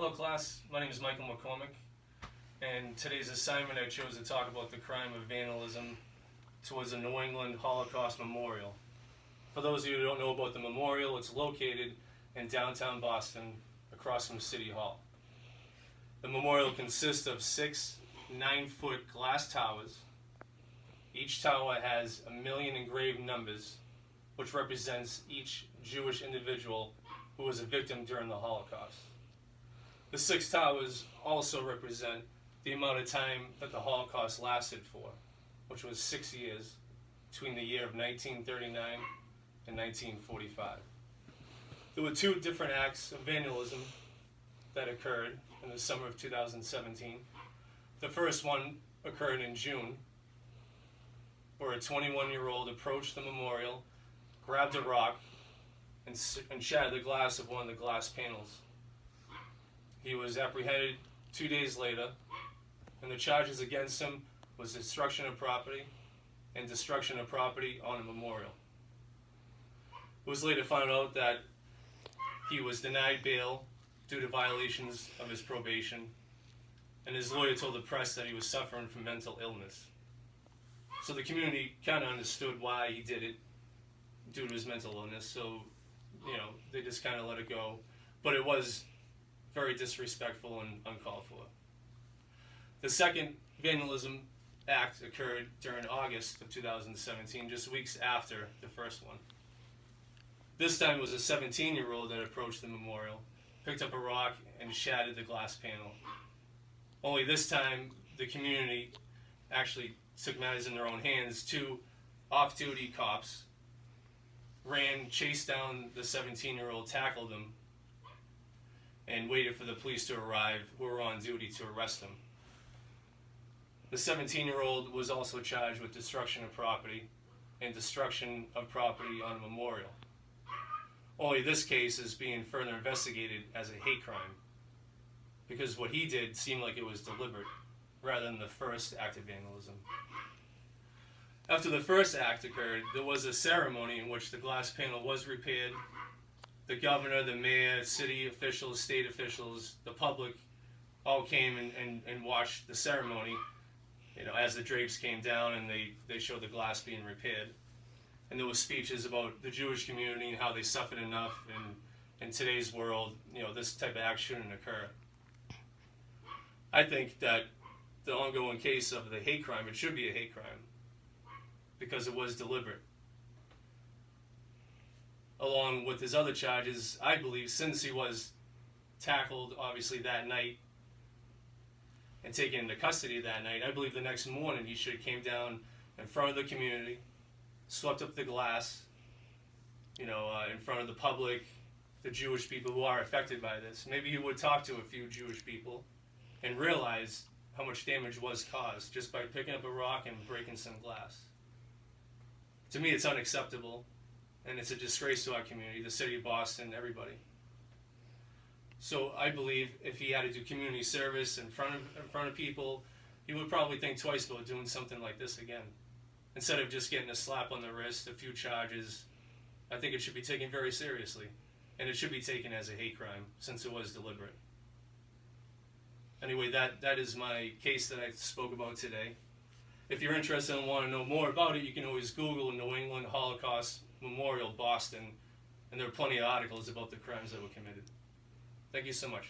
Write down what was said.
Hello class, my name is Michael McCormick, and today's assignment I chose to talk about the crime of vandalism towards the New England Holocaust Memorial. For those of you who don't know about the memorial, it's located in downtown Boston across from City Hall. The memorial consists of 6 9-foot glass towers. Each tower has 1 million engraved numbers, which represents each Jewish individual who was a victim during the Holocaust. The 6 towers also represent the amount of time that the Holocaust lasted for, which was 6 years, between the year of 1939 and 1945. There were 2 different acts of vandalism that occurred in the summer of 2017. The first one occurred in June, where a 21-year-old approached the memorial, grabbed a rock, and shattered the glass of one of the glass panels. He was apprehended 2 days later, and the charges against him was destruction of property and destruction of property on a memorial. It was later found out that he was denied bail due to violations of his probation, and his lawyer told the press that he was suffering from mental illness. So the community kind of understood why he did it, due to his mental illness, so they just kind of let it go. But it was very disrespectful and uncalled for. The second vandalism act occurred during August of 2017, just weeks after the first one. This time it was a 17-year-old that approached the memorial, picked up a rock, and shattered the glass panel. Only this time, the community actually took matters in their own hands. 2 off-duty cops ran, chased down the 17-year-old, tackled him, and waited for the police to arrive, who were on duty to arrest him. The 17-year-old was also charged with destruction of property and destruction of property on a memorial. Only this case is being further investigated as a hate crime, because what he did seemed like it was deliberate, rather than the first act of vandalism. After the first act occurred, there was a ceremony in which the glass panel was repaired. The governor, the mayor, city officials, state officials, the public all came and watched the ceremony, as the drapes came down and they showed the glass being repaired. And there were speeches about the Jewish community and how they suffered enough, and in today's world, this type of act shouldn't occur. I think that the ongoing case of the hate crime, it should be a hate crime, because it was deliberate. Along with his other charges, I believe, since he was tackled, obviously, that night and taken into custody that night, I believe the next morning he should have came down in front of the community, swept up the glass, in front of the public, the Jewish people who are affected by this. Maybe he would talk to a few Jewish people and realize how much damage was caused just by picking up a rock and breaking some glass. To me, it's unacceptable, and it's a disgrace to our community, the city of Boston, everybody. So I believe if he had to do community service in front of people, he would probably think twice about doing something like this again. Instead of just getting a slap on the wrist, a few charges, I think it should be taken very seriously, and it should be taken as a hate crime, since it was deliberate. Anyway, that is my case that I spoke about today. If you're interested and want to know more about it, you can always Google New England Holocaust Memorial, Boston, and there are plenty of articles about the crimes that were committed. Thank you so much.